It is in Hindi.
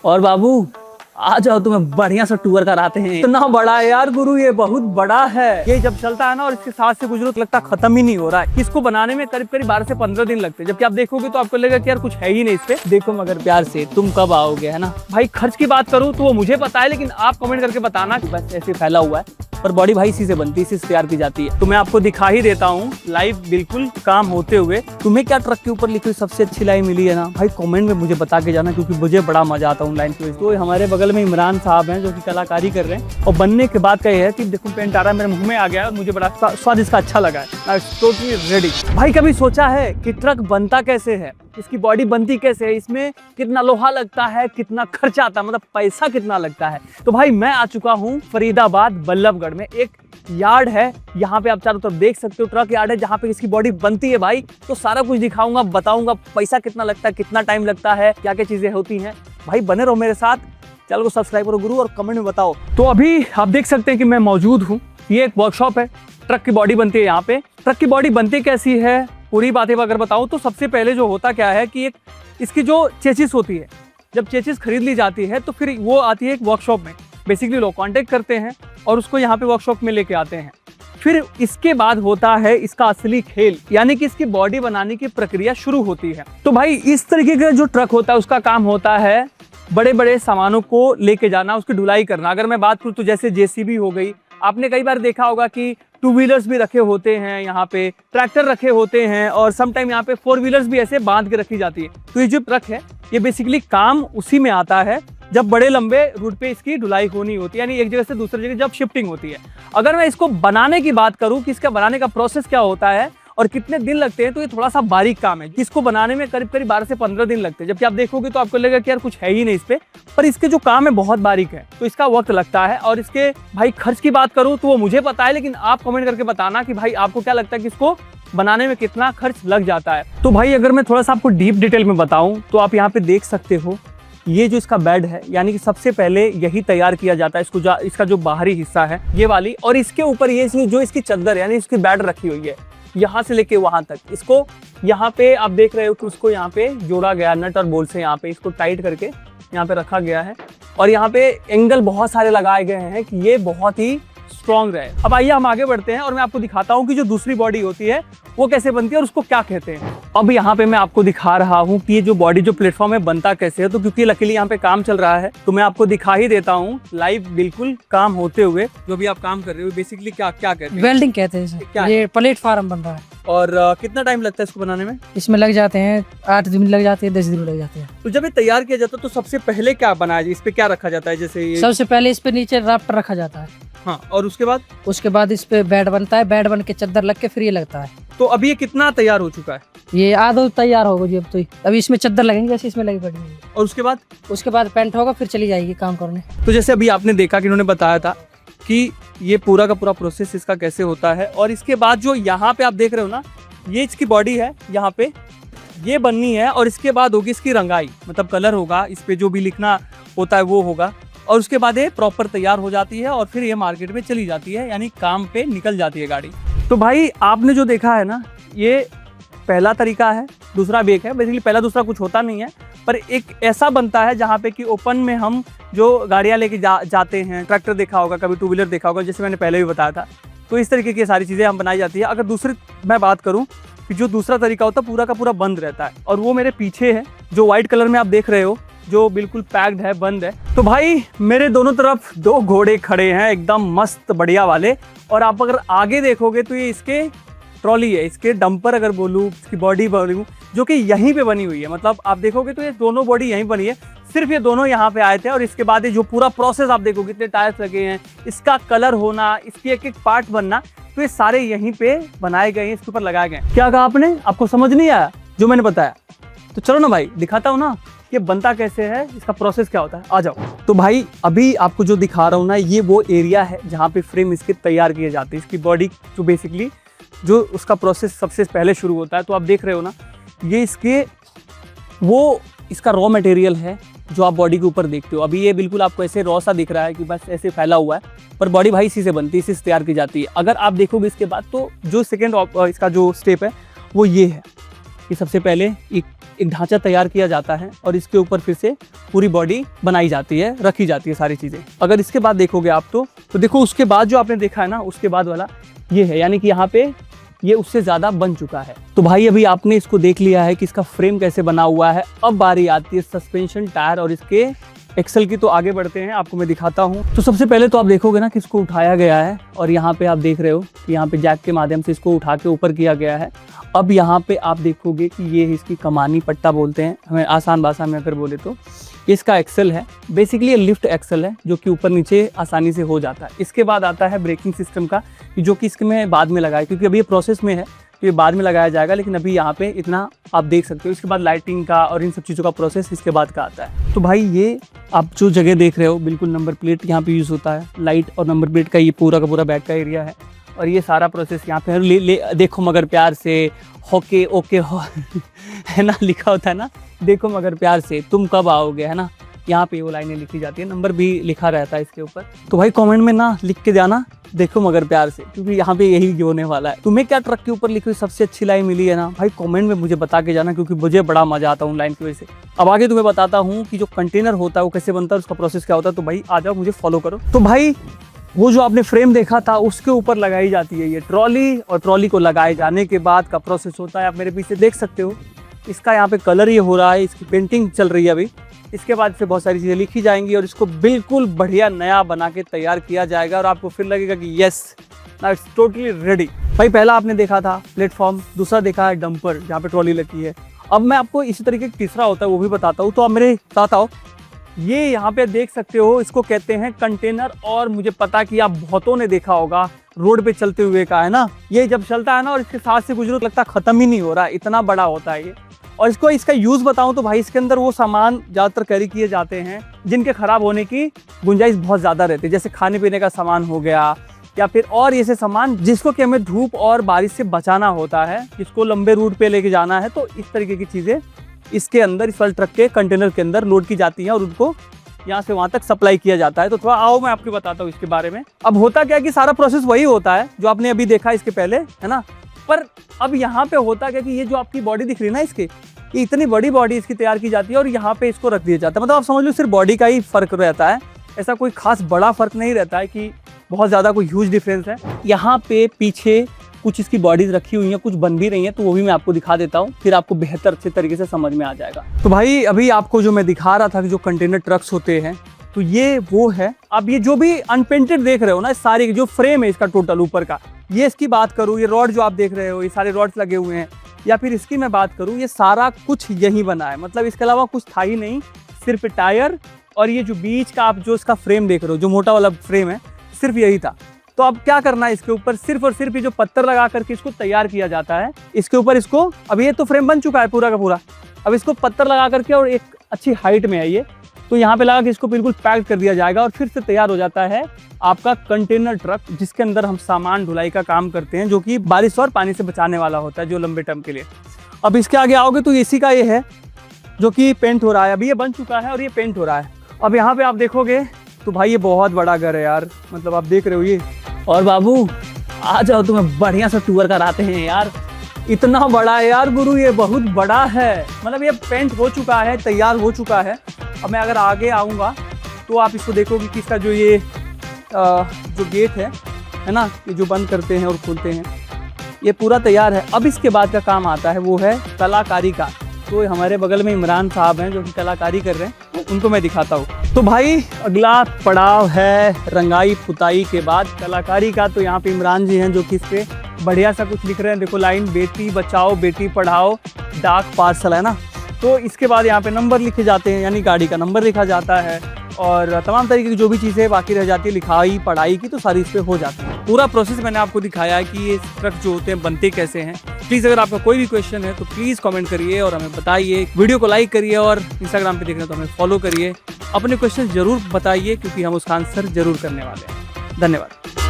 और बाबू आ जाओ, तुम्हें बढ़िया सा टूर कराते हैं। इतना बड़ा है यार गुरु, ये बहुत बड़ा है। ये जब चलता है ना और इसके साथ से गुजरो तो लगता है खत्म ही नहीं हो रहा है। इसको बनाने में करीब 12 से 15 दिन लगते हैं। जबकि आप देखोगे तो आपको लगेगा कि यार कुछ है ही नहीं इस पे। देखो मगर प्यार से तुम कब आओगे, है ना भाई। खर्च की बात करूँ तो वो मुझे पता है, लेकिन आप कमेंट करके बताना कि बस ऐसे फैला हुआ है। पर बॉडी भाई इसी से बनती है, इसी से तैयार की जाती है। तो मैं आपको दिखा ही देता हूँ लाइव बिल्कुल काम होते हुए। तुम्हें क्या ट्रक के ऊपर लिखी हुई सबसे अच्छी लाइन मिली है ना भाई, कमेंट में मुझे बता के जाना, क्योंकि मुझे बड़ा मजा आता है लाइन की। तो हमारे बगल में इमरान साहब हैं जो कि कलाकारी कर रहे हैं। और बनने के बाद का ये है कि देखो पेंट आ रहा है, मेरे मुंह में आ गया और मुझे बड़ा स्वाद इसका अच्छा लगा है। Totally ready. भाई कभी सोचा है कि ट्रक बनता कैसे है, इसकी बॉडी बनती कैसे है, इसमें कितना लोहा लगता है, कितना खर्चा आता है, मतलब पैसा कितना लगता है। तो भाई मैं आ चुका हूँ फरीदाबाद बल्लभगढ़ में। एक यार्ड है, यहाँ पे आप चारों तरफ देख सकते हो, ट्रक यार्ड है जहाँ पे इसकी बॉडी बनती है भाई। तो सारा कुछ दिखाऊंगा, बताऊंगा पैसा कितना लगता है, कितना टाइम लगता है, क्या क्या चीजें होती हैं। भाई बने रहो मेरे साथ, चैनल को सब्सक्राइब करो गुरु और कमेंट में बताओ। तो अभी आप देख सकते हैं कि मैं मौजूद हूँ, ये एक वर्कशॉप है, ट्रक की बॉडी बनती है यहाँ पे। ट्रक की बॉडी बनती कैसी है पूरी बातें अगर बताऊँ तो सबसे पहले जो होता क्या है कि एक इसकी जो चेसिस होती है, जब चेसिस खरीद ली जाती है तो फिर वो आती है एक वर्कशॉप में। बेसिकली लोग कांटेक्ट करते हैं और उसको यहाँ पे वर्कशॉप में लेके आते हैं। फिर इसके बाद होता है इसका असली खेल, यानी कि इसकी बॉडी बनाने की प्रक्रिया शुरू होती है। तो भाई इस तरीके का जो ट्रक होता है उसका काम होता है बड़े बड़े सामानों को लेके जाना, उसकी ढुलाई करना। अगर मैं बात करूँ तो जैसे जेसीबी हो गई, आपने कई बार देखा होगा कि 2 व्हीलर्स भी रखे होते हैं यहाँ पे, ट्रैक्टर रखे होते हैं और समटाइम यहाँ पे 4 व्हीलर्स भी ऐसे बांध के रखी जाती है। तो ये जो ट्रक है ये बेसिकली काम उसी में आता है जब बड़े लंबे रूट पे इसकी ढुलाई होनी होती है, यानी एक जगह से दूसरी जगह जब शिफ्टिंग होती है। अगर मैं इसको बनाने की बात करूँ कि इसका बनाने का प्रोसेस क्या होता है और कितने दिन लगते हैं, तो ये थोड़ा सा बारीक काम है। इसको बनाने में करीब 12 से 15 दिन लगते हैं। जबकि आप देखोगे तो आपको लगेगा कि यार कुछ है ही नहीं इस पे, पर इसके जो काम है बहुत बारीक है, तो इसका वक्त लगता है। और इसके भाई खर्च की बात करूँ तो वो मुझे पता है, लेकिन आप कमेंट करके बताना कि भाई आपको क्या लगता है कि इसको बनाने में कितना खर्च लग जाता है। तो भाई अगर मैं थोड़ा सा आपको डीप डिटेल में बताऊं तो आप यहाँ पे देख सकते हो, ये जो इसका बेड है, यानी कि सबसे पहले यही तैयार किया जाता है। इसका जो बाहरी हिस्सा है ये वाली, और इसके ऊपर ये जो इसकी चद्दर यानी इसकी बेड रखी हुई है, यहाँ से लेके वहां तक इसको यहाँ पे आप देख रहे हो कि उसको यहाँ पे जोड़ा गया नट और बोल्ट से। यहाँ पे इसको टाइट करके यहाँ पे रखा गया है और यहाँ पे एंगल बहुत सारे लगाए गए हैं कि ये बहुत ही स्ट्रॉन्ग रहे। अब आइए हम आगे बढ़ते हैं और मैं आपको दिखाता हूँ कि जो दूसरी बॉडी होती है वो कैसे बनती है और उसको क्या कहते हैं। अब यहाँ पे मैं आपको दिखा रहा हूँ कि ये जो बॉडी जो प्लेटफॉर्म है बनता कैसे है। तो क्योंकि लकीली यहाँ पे काम चल रहा है तो मैं आपको दिखा ही देता हूँ लाइव बिल्कुल काम होते हुए। जो भी आप काम कर रहे हो बेसिकली क्या क्या कहते हैं? वेल्डिंग कहते हैं इसे। ये प्लेटफॉर्म बन रहा है। और कितना टाइम लगता है इसको बनाने में? इसमें लग जाते हैं 8 दिन लग जाते हैं, 10 दिन लग जाते हैं। तो जब ये तैयार किया जाता है तो सबसे पहले क्या बनाया जाए, इस पे क्या रखा जाता है? जैसे ये सबसे पहले इस पे नीचे राफ्टर रखा जाता है। हाँ, और उसके बाद इस पे बेड बनता है, बेड बन के चद्दर लग के फिर ये लगता है। तो अभी ये कितना तैयार हो चुका है? ये आधा तैयार होगा जी। अब तो अभी इसमें चद्दर लगेंगे जैसे इसमें लगी पड़ी है। और उसके बाद पेंट होगा, फिर चली जाएगी काम करने। तो जैसे अभी आपने देखा कि इन्होंने बताया था कि ये पूरा का पूरा प्रोसेस इसका कैसे होता है। और इसके बाद जो यहाँ पे आप देख रहे हो ना, ये इसकी बॉडी है, यहाँ पे ये बननी है और इसके बाद होगी इसकी रंगाई, मतलब कलर होगा, इस पे जो भी लिखना होता है वो होगा। और उसके बाद ये प्रॉपर तैयार हो जाती है और फिर ये मार्केट में चली जाती है, यानी काम पे निकल जाती है गाड़ी। तो भाई आपने जो देखा है ना, ये पहला तरीका है, दूसरा भी एक है। बेसिकली पहला दूसरा कुछ होता नहीं है, पर एक ऐसा बनता है जहाँ पे कि ओपन में हम जो गाड़ियाँ लेके जाते हैं, ट्रैक्टर देखा होगा, कभी 2 व्हीलर देखा होगा, जैसे मैंने पहले भी बताया था। तो इस तरीके की सारी चीज़ें हम बनाई जाती है। अगर दूसरी मैं बात करूँ कि जो दूसरा तरीका होता है पूरा का पूरा बंद रहता है, और वो मेरे पीछे है जो व्हाइट कलर में आप देख रहे हो, जो बिल्कुल पैक्ड है, बंद है। तो भाई मेरे दोनों तरफ 2 घोड़े खड़े हैं एकदम मस्त बढ़िया वाले। और आप अगर आगे देखोगे तो ये इसके ट्रॉली है, इसके डंपर अगर बोलूँ, इसकी बॉडी बोलूँ, जो कि यहीं पे बनी हुई है। मतलब आप देखोगे तो ये दोनों बॉडी यहीं बनी है, सिर्फ ये दोनों यहाँ पे आए थे। और इसके बाद ये जो पूरा प्रोसेस आप देखोगे, कितने टायर्स लगे हैं, इसका कलर होना, इसकी एक एक पार्ट बनना, तो ये सारे यहीं पे बनाए गए हैं, इसके ऊपर लगाए गए। क्या कहा आपने? आपको समझ नहीं आया जो मैंने बताया? तो चलो ना भाई दिखाता हूँ ना ये बनता कैसे है, इसका प्रोसेस क्या होता है, आ जाओ। तो भाई अभी आपको जो दिखा रहा हूँ ना, ये वो एरिया है जहाँ पे फ्रेम इसके तैयार किए जाते हैं। इसकी बॉडी जो बेसिकली जो उसका प्रोसेस सबसे पहले शुरू होता है। तो आप देख रहे हो ना, ये इसका रॉ मटेरियल है जो आप बॉडी के ऊपर देखते हो। अभी ये बिल्कुल आपको ऐसे रॉ सा दिख रहा है कि बस ऐसे फैला हुआ है, पर बॉडी भाई इसी से बनती है, इसी से तैयार की जाती है। अगर आप देखोगे इसके बाद तो जो सेकेंड इसका जो स्टेप है वो ये है। कि सबसे पहले एक ढांचा तैयार किया जाता है और इसके ऊपर फिर से पूरी बॉडी बनाई जाती है, रखी जाती है सारी चीज़ें। अगर इसके बाद देखोगे आप तो देखो उसके बाद जो आपने देखा है ना, उसके बाद वाला ये है, यानी कि यहाँ पे ये उससे ज़्यादा बन चुका है। तो भाई अभी आपने इसको देख लिया है कि इसका फ्रेम कैसे बना हुआ है। अब बारी आती है सस्पेंशन, टायर और इसके एक्सल की। तो आगे बढ़ते हैं, आपको मैं दिखाता हूँ। तो सबसे पहले तो आप देखोगे ना कि इसको उठाया गया है और यहाँ पे आप देख रहे हो कि यहाँ पे जैक के माध्यम से इसको उठा के ऊपर किया गया है। अब यहाँ पे आप देखोगे कि ये इसकी कमानी पट्टा बोलते हैं, हमें आसान भाषा में अगर बोले तो इसका एक्सल है। बेसिकली ये लिफ्ट एक्सल है जो कि ऊपर नीचे आसानी से हो जाता है। इसके बाद आता है ब्रेकिंग सिस्टम का, जो कि इसमें बाद में लगाया, क्योंकि अभी ये प्रोसेस में है तो ये बाद में लगाया जाएगा, लेकिन अभी यहाँ पे इतना आप देख सकते हो। इसके बाद लाइटिंग का और इन सब चीज़ों का प्रोसेस इसके बाद का आता है। तो भाई ये आप जो जगह देख रहे हो, बिल्कुल नंबर प्लेट यहाँ पे यूज़ होता है। लाइट और नंबर प्लेट का ये पूरा का पूरा बैक का एरिया है और ये सारा प्रोसेस यहाँ पे देखो मगर प्यार से होके ओके हो है ना, लिखा होता है ना, देखो मगर प्यार से तुम कब आओगे, है ना। यहाँ पे वो लाइनें लिखी जाती है, नंबर भी लिखा रहता है इसके ऊपर। तो भाई कमेंट में ना लिख के जाना देखो मगर प्यार से, क्योंकि यहाँ पे यही होने वाला है। तुम्हें क्या ट्रक के ऊपर लिखी हुई सबसे अच्छी लाइन मिली है ना भाई, कमेंट में मुझे बता के जाना, क्योंकि मुझे बड़ा मजा आता है उन लाइन की वजह से। अब आगे तुम्हें बताता हूँ कि जो कंटेनर होता है वो कैसे बनता है, उसका प्रोसेस क्या होता है। तो भाई आ जाओ, मुझे फॉलो करो। तो भाई वो जो आपने फ्रेम देखा था उसके ऊपर लगाई जाती है ये ट्रॉली, और ट्रॉली को लगाए जाने के बाद का प्रोसेस होता है, आप मेरे पीछे देख सकते हो। इसका यहाँ पे कलर ये हो रहा है, इसकी पेंटिंग चल रही है अभी। इसके बाद से बहुत सारी चीज़ें लिखी जाएंगी और इसको बिल्कुल बढ़िया नया बना के तैयार किया जाएगा और आपको फिर लगेगा कि yes now it's totally ready. भाई पहला आपने देखा था प्लेटफॉर्म, दूसरा देखा है डंपर जहाँ पे ट्रॉली लगी है। अब मैं आपको इसी तरीके का तीसरा होता है वो भी बताता हूँ। तो आप मेरे साथ आओ, ये यहाँ पे देख सकते हो, इसको कहते हैं कंटेनर। और मुझे पता कि आप बहुतों ने देखा होगा रोड पे चलते हुए का, है ना। ये जब चलता है ना और इसके साथ से गुजरो तो लगता है खत्म ही नहीं हो रहा, इतना बड़ा होता है ये। और इसका यूज़ बताऊं तो भाई इसके अंदर वो सामान ज़्यादातर कैरी किए जाते हैं जिनके ख़राब होने की गुंजाइश बहुत ज़्यादा रहती है, जैसे खाने पीने का सामान हो गया या फिर और ऐसे सामान जिसको कि हमें धूप और बारिश से बचाना होता है, जिसको लंबे रूट पे लेके जाना है। तो इस तरीके की चीज़ें इसके अंदर, इस वाले ट्रक के कंटेनर के अंदर लोड की जाती हैं और उनको यहाँ से वहाँ तक सप्लाई किया जाता है। तो थोड़ा आओ मैं आपको बताता हूँ इसके बारे में। अब होता क्या है कि सारा प्रोसेस वही होता है जो आपने अभी देखा इसके पहले, है ना। पर अब यहाँ पे होता क्या कि ये जो आपकी बॉडी दिख रही है ना, इसके ये इतनी बड़ी बॉडी इसकी तैयार की जाती है और यहाँ पे इसको रख दिया जाता है। मतलब आप समझ लो सिर्फ बॉडी का ही फर्क रहता है, ऐसा कोई खास बड़ा फर्क नहीं रहता है कि बहुत ज़्यादा कोई ह्यूज डिफरेंस है। यहाँ पे पीछे कुछ इसकी बॉडीज रखी हुई हैं, कुछ बन भी रही हैं, तो वो भी मैं आपको दिखा देता हूँ, फिर आपको बेहतर अच्छे तरीके से समझ में आ जाएगा। तो भाई अभी आपको जो मैं दिखा रहा था कि जो कंटेनर ट्रक्स होते हैं, तो ये वो है। अब ये जो भी अनपेंटेड देख रहे हो ना, सारे जो फ्रेम है इसका टोटल ऊपर का, ये इसकी बात करूँ, ये रॉड जो आप देख रहे हो, ये सारे रॉड्स लगे हुए हैं, या फिर इसकी मैं बात करूँ, ये सारा कुछ यही बना है। मतलब इसके अलावा कुछ था ही नहीं, सिर्फ टायर और ये जो बीच का आप जो इसका फ्रेम देख रहे हो, जो मोटा वाला फ्रेम है, सिर्फ यही था। तो अब क्या करना है, इसके ऊपर सिर्फ और सिर्फ ये जो पत्थर लगा करके इसको तैयार किया जाता है। इसके ऊपर इसको, अब ये तो फ्रेम बन चुका है पूरा का पूरा, अब इसको पत्थर लगा करके और एक अच्छी हाइट में है ये, तो यहाँ पे लगा के इसको बिल्कुल पैक कर दिया जाएगा और फिर से तैयार हो जाता है आपका कंटेनर ट्रक, जिसके अंदर हम सामान ढुलाई का काम करते हैं, जो कि बारिश और पानी से बचाने वाला होता है, जो लंबे टर्म के लिए। अब इसके आगे आओगे तो इसी का ये है जो कि पेंट हो रहा है। अभी ये बन चुका है और ये पेंट हो रहा है। अब यहाँ पे आप देखोगे तो भाई ये बहुत बड़ा घर है यार, मतलब आप देख रहे हो ये। और बाबू आ जाओ, तुम्हें बढ़िया सा टूर कराते हैं यार, इतना बड़ा है यार गुरु, ये बहुत बड़ा है। मतलब ये पेंट हो चुका है, तैयार हो चुका है। अब मैं अगर आगे आऊँगा तो आप इसको देखोगे कि इसका जो ये जो गेट है ना, ये जो बंद करते हैं और खोलते हैं, ये पूरा तैयार है। अब इसके बाद का काम आता है वो है कलाकारी का। तो हमारे बगल में इमरान साहब हैं जो कि कलाकारी कर रहे हैं, तो उनको मैं दिखाता हूँ। तो भाई अगला पड़ाव है रंगाई पुताई के बाद कलाकारी का। तो यहाँ पे इमरान जी हैं जो कि इस पे बढ़िया सा कुछ लिख रहे हैं। देखो लाइन, बेटी बचाओ बेटी पढ़ाओ डाक पार्सल, है ना। तो इसके बाद यहाँ पे नंबर लिखे जाते हैं, यानी गाड़ी का नंबर लिखा जाता है और तमाम तरीके की जो भी चीज़ें बाकी रह जाती है लिखाई पढ़ाई की, तो सारी इस पे हो जाती है। पूरा प्रोसेस मैंने आपको दिखाया है कि ये ट्रक जो होते हैं बनते कैसे हैं। प्लीज़ अगर आपका कोई भी क्वेश्चन है तो प्लीज़ कमेंट करिए और हमें बताइए। वीडियो को लाइक करिए और इंस्टाग्राम पे देख रहे हैं तो हमें फॉलो करिए। अपने क्वेश्चन ज़रूर बताइए क्योंकि हम उसका आंसर ज़रूर करने वाले हैं। धन्यवाद।